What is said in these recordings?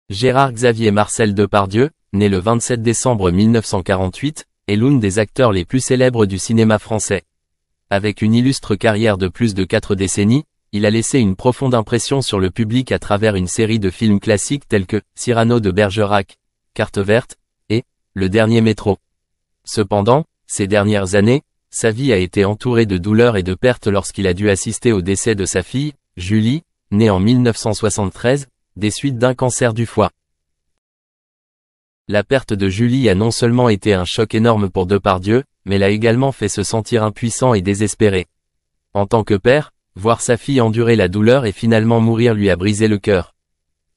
Gérard-Xavier Marcel Depardieu, né le 27 décembre 1948, est l'un des acteurs les plus célèbres du cinéma français. Avec une illustre carrière de plus de 4 décennies, il a laissé une profonde impression sur le public à travers une série de films classiques tels que Cyrano de Bergerac, Carte verte, et Le Dernier Métro. Cependant, ces dernières années, sa vie a été entourée de douleurs et de pertes lorsqu'il a dû assister au décès de sa fille, Julie, née en 1973, des suites d'un cancer du foie. La perte de Julie a non seulement été un choc énorme pour Depardieu, mais l'a également fait se sentir impuissant et désespéré. En tant que père, voir sa fille endurer la douleur et finalement mourir lui a brisé le cœur.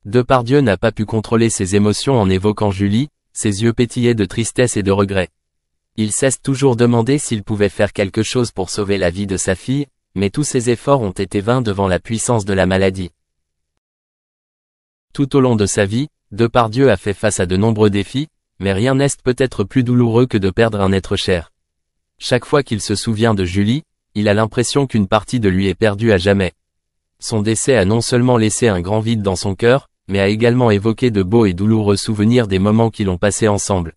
Depardieu n'a pas pu contrôler ses émotions en évoquant Julie, ses yeux pétillaient de tristesse et de regret. Il s'est toujours demandé s'il pouvait faire quelque chose pour sauver la vie de sa fille, mais tous ses efforts ont été vains devant la puissance de la maladie. Tout au long de sa vie, Depardieu a fait face à de nombreux défis, mais rien n'est peut-être plus douloureux que de perdre un être cher. Chaque fois qu'il se souvient de Julie, il a l'impression qu'une partie de lui est perdue à jamais. Son décès a non seulement laissé un grand vide dans son cœur, mais a également évoqué de beaux et douloureux souvenirs des moments qu'ils ont passés ensemble.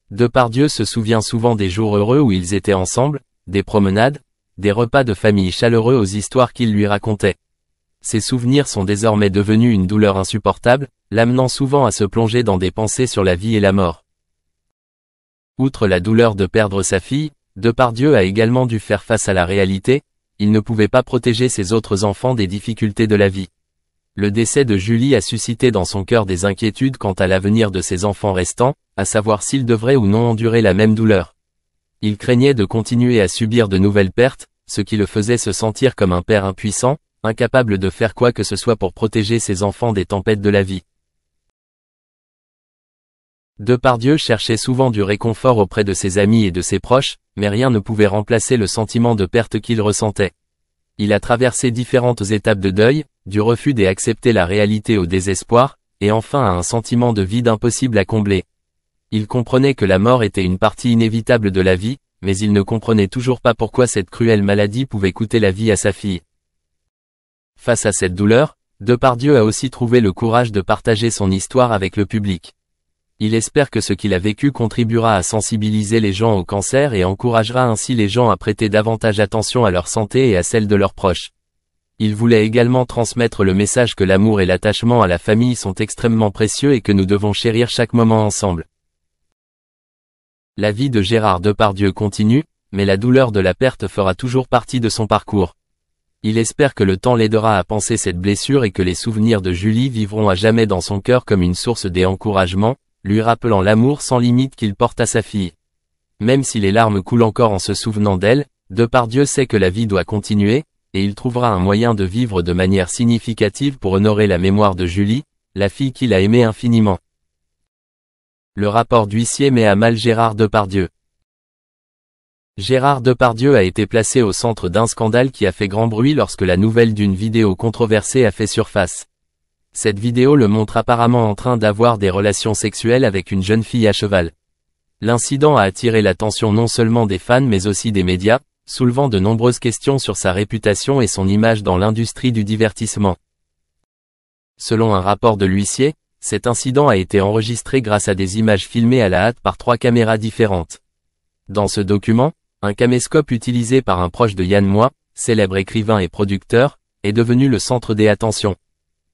Depardieu se souvient souvent des jours heureux où ils étaient ensemble, des promenades, des repas de famille chaleureux aux histoires qu'il lui racontait. Ces souvenirs sont désormais devenus une douleur insupportable, l'amenant souvent à se plonger dans des pensées sur la vie et la mort. Outre la douleur de perdre sa fille, Depardieu a également dû faire face à la réalité, il ne pouvait pas protéger ses autres enfants des difficultés de la vie. Le décès de Julie a suscité dans son cœur des inquiétudes quant à l'avenir de ses enfants restants, à savoir s'ils devraient ou non endurer la même douleur. Il craignait de continuer à subir de nouvelles pertes, ce qui le faisait se sentir comme un père impuissant, incapable de faire quoi que ce soit pour protéger ses enfants des tempêtes de la vie. Depardieu cherchait souvent du réconfort auprès de ses amis et de ses proches, mais rien ne pouvait remplacer le sentiment de perte qu'il ressentait. Il a traversé différentes étapes de deuil, du refus d'accepter la réalité au désespoir, et enfin à un sentiment de vide impossible à combler. Il comprenait que la mort était une partie inévitable de la vie, mais il ne comprenait toujours pas pourquoi cette cruelle maladie pouvait coûter la vie à sa fille. Face à cette douleur, Depardieu a aussi trouvé le courage de partager son histoire avec le public. Il espère que ce qu'il a vécu contribuera à sensibiliser les gens au cancer et encouragera ainsi les gens à prêter davantage attention à leur santé et à celle de leurs proches. Il voulait également transmettre le message que l'amour et l'attachement à la famille sont extrêmement précieux et que nous devons chérir chaque moment ensemble. La vie de Gérard Depardieu continue, mais la douleur de la perte fera toujours partie de son parcours. Il espère que le temps l'aidera à panser cette blessure et que les souvenirs de Julie vivront à jamais dans son cœur comme une source d'encouragement, lui rappelant l'amour sans limite qu'il porte à sa fille. Même si les larmes coulent encore en se souvenant d'elle, Depardieu sait que la vie doit continuer, et il trouvera un moyen de vivre de manière significative pour honorer la mémoire de Julie, la fille qu'il a aimée infiniment. Le rapport d'huissier met à mal Gérard Depardieu. Gérard Depardieu a été placé au centre d'un scandale qui a fait grand bruit lorsque la nouvelle d'une vidéo controversée a fait surface. Cette vidéo le montre apparemment en train d'avoir des relations sexuelles avec une jeune fille à cheval. L'incident a attiré l'attention non seulement des fans mais aussi des médias, soulevant de nombreuses questions sur sa réputation et son image dans l'industrie du divertissement. Selon un rapport de l'huissier, cet incident a été enregistré grâce à des images filmées à la hâte par 3 caméras différentes. Dans ce document, un caméscope utilisé par un proche de Yann Moix, célèbre écrivain et producteur, est devenu le centre des attentions.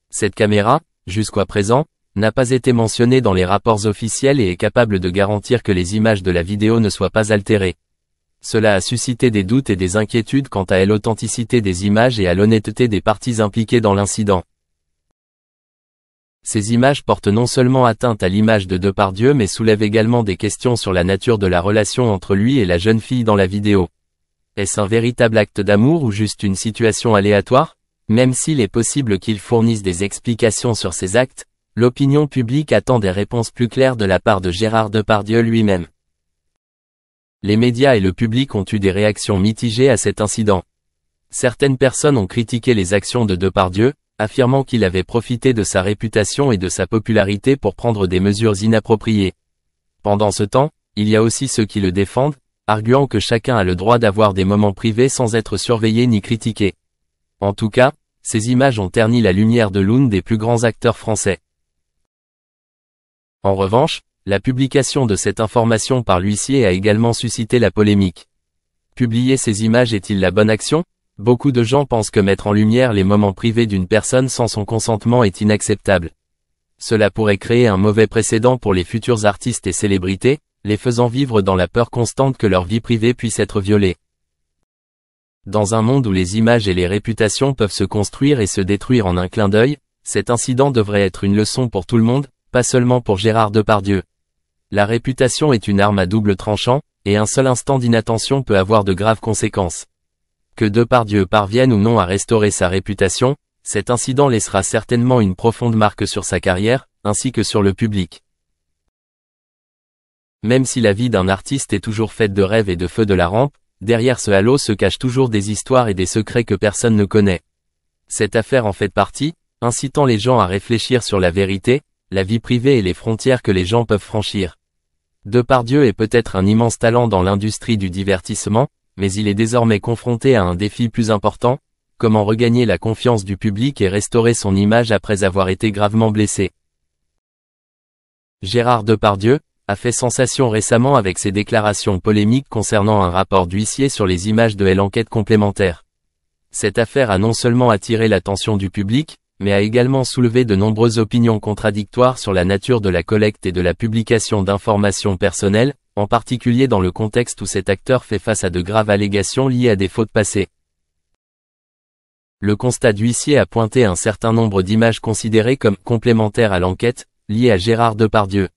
Cette caméra, jusqu'à présent, n'a pas été mentionnée dans les rapports officiels et est capable de garantir que les images de la vidéo ne soient pas altérées. Cela a suscité des doutes et des inquiétudes quant à l'authenticité des images et à l'honnêteté des parties impliquées dans l'incident. Ces images portent non seulement atteinte à l'image de Depardieu mais soulèvent également des questions sur la nature de la relation entre lui et la jeune fille dans la vidéo. Est-ce un véritable acte d'amour ou juste une situation aléatoire ? Même s'il est possible qu'il fournisse des explications sur ses actes, l'opinion publique attend des réponses plus claires de la part de Gérard Depardieu lui-même. Les médias et le public ont eu des réactions mitigées à cet incident. Certaines personnes ont critiqué les actions de Depardieu, affirmant qu'il avait profité de sa réputation et de sa popularité pour prendre des mesures inappropriées. Pendant ce temps, il y a aussi ceux qui le défendent, arguant que chacun a le droit d'avoir des moments privés sans être surveillé ni critiqué. En tout cas, ces images ont terni la lumière de l'un des plus grands acteurs français. En revanche, la publication de cette information par l'huissier a également suscité la polémique. Publier ces images est-il la bonne action? Beaucoup de gens pensent que mettre en lumière les moments privés d'une personne sans son consentement est inacceptable. Cela pourrait créer un mauvais précédent pour les futurs artistes et célébrités, les faisant vivre dans la peur constante que leur vie privée puisse être violée. Dans un monde où les images et les réputations peuvent se construire et se détruire en un clin d'œil, cet incident devrait être une leçon pour tout le monde, pas seulement pour Gérard Depardieu. La réputation est une arme à double tranchant, et un seul instant d'inattention peut avoir de graves conséquences. Que Depardieu parvienne ou non à restaurer sa réputation, cet incident laissera certainement une profonde marque sur sa carrière, ainsi que sur le public. Même si la vie d'un artiste est toujours faite de rêves et de feux de la rampe, derrière ce halo se cachent toujours des histoires et des secrets que personne ne connaît. Cette affaire en fait partie, incitant les gens à réfléchir sur la vérité, la vie privée et les frontières que les gens peuvent franchir. Depardieu est peut-être un immense talent dans l'industrie du divertissement, mais il est désormais confronté à un défi plus important, comment regagner la confiance du public et restaurer son image après avoir été gravement blessé. Gérard Depardieu a fait sensation récemment avec ses déclarations polémiques concernant un rapport d'huissier sur les images de l'enquête complémentaire. Cette affaire a non seulement attiré l'attention du public, mais a également soulevé de nombreuses opinions contradictoires sur la nature de la collecte et de la publication d'informations personnelles, en particulier dans le contexte où cet acteur fait face à de graves allégations liées à des fautes passées. Le constat d'huissier a pointé un certain nombre d'images considérées comme complémentaires à l'enquête, liées à Gérard Depardieu.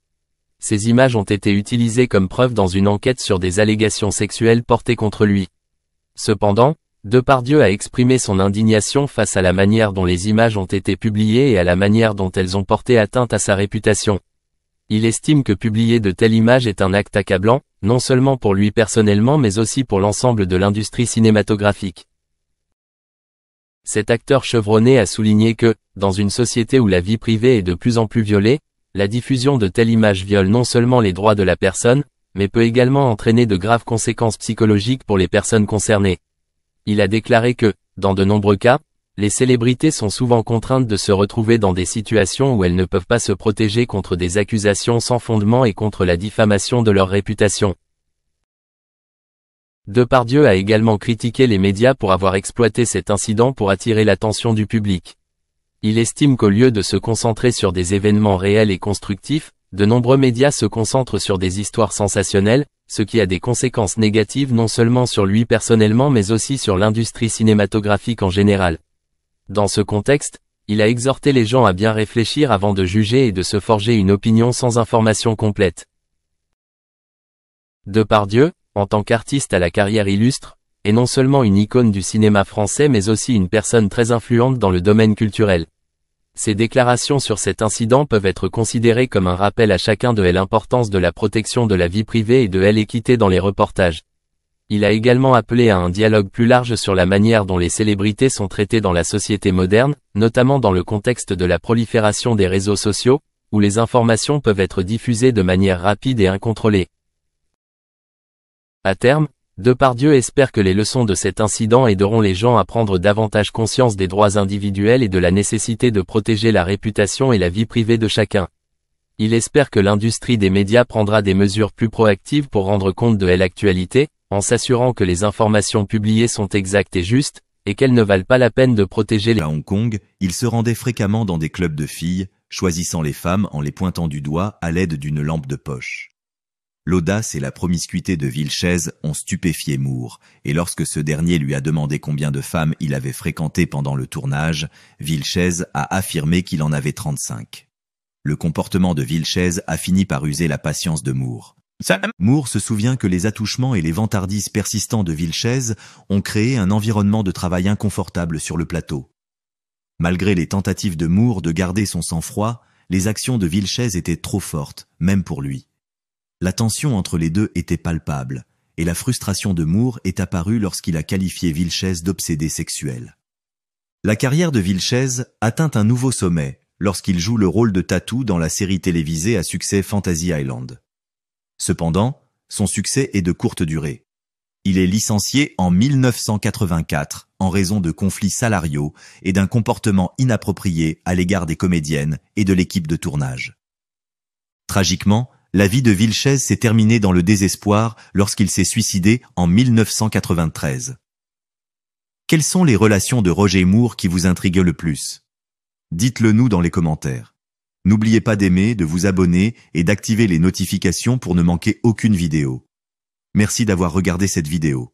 Ces images ont été utilisées comme preuve dans une enquête sur des allégations sexuelles portées contre lui. Cependant, Depardieu a exprimé son indignation face à la manière dont les images ont été publiées et à la manière dont elles ont porté atteinte à sa réputation. Il estime que publier de telles images est un acte accablant, non seulement pour lui personnellement mais aussi pour l'ensemble de l'industrie cinématographique. Cet acteur chevronné a souligné que, dans une société où la vie privée est de plus en plus violée, la diffusion de telles images viole non seulement les droits de la personne, mais peut également entraîner de graves conséquences psychologiques pour les personnes concernées. Il a déclaré que, dans de nombreux cas, les célébrités sont souvent contraintes de se retrouver dans des situations où elles ne peuvent pas se protéger contre des accusations sans fondement et contre la diffamation de leur réputation. Depardieu a également critiqué les médias pour avoir exploité cet incident pour attirer l'attention du public. Il estime qu'au lieu de se concentrer sur des événements réels et constructifs, de nombreux médias se concentrent sur des histoires sensationnelles, ce qui a des conséquences négatives non seulement sur lui personnellement mais aussi sur l'industrie cinématographique en général. Dans ce contexte, il a exhorté les gens à bien réfléchir avant de juger et de se forger une opinion sans information complète. Depardieu, en tant qu'artiste à la carrière illustre, est non seulement une icône du cinéma français mais aussi une personne très influente dans le domaine culturel. Ses déclarations sur cet incident peuvent être considérées comme un rappel à chacun de l'importance de la protection de la vie privée et de l'équité dans les reportages. Il a également appelé à un dialogue plus large sur la manière dont les célébrités sont traitées dans la société moderne, notamment dans le contexte de la prolifération des réseaux sociaux, où les informations peuvent être diffusées de manière rapide et incontrôlée. À terme, Depardieu espère que les leçons de cet incident aideront les gens à prendre davantage conscience des droits individuels et de la nécessité de protéger la réputation et la vie privée de chacun. Il espère que l'industrie des médias prendra des mesures plus proactives pour rendre compte de l'actualité, en s'assurant que les informations publiées sont exactes et justes, et qu'elles ne valent pas la peine de protéger les... À Hong Kong, il se rendait fréquemment dans des clubs de filles, choisissant les femmes en les pointant du doigt à l'aide d'une lampe de poche. L'audace et la promiscuité de Vilches ont stupéfié Moore, et lorsque ce dernier lui a demandé combien de femmes il avait fréquentées pendant le tournage, Vilches a affirmé qu'il en avait 35. Le comportement de Vilches a fini par user la patience de Moore. Moore se souvient que les attouchements et les vantardises persistants de Vilches ont créé un environnement de travail inconfortable sur le plateau. Malgré les tentatives de Moore de garder son sang-froid, les actions de Vilches étaient trop fortes, même pour lui. La tension entre les deux était palpable, et la frustration de Moore est apparue lorsqu'il a qualifié Vilches d'obsédé sexuel. La carrière de Vilches atteint un nouveau sommet lorsqu'il joue le rôle de Tatou dans la série télévisée à succès Fantasy Island. Cependant, son succès est de courte durée. Il est licencié en 1984 en raison de conflits salariaux et d'un comportement inapproprié à l'égard des comédiennes et de l'équipe de tournage. Tragiquement, la vie de Vilches s'est terminée dans le désespoir lorsqu'il s'est suicidé en 1993. Quelles sont les relations de Roger Moore qui vous intriguent le plus? Dites-le nous dans les commentaires. N'oubliez pas d'aimer, de vous abonner et d'activer les notifications pour ne manquer aucune vidéo. Merci d'avoir regardé cette vidéo.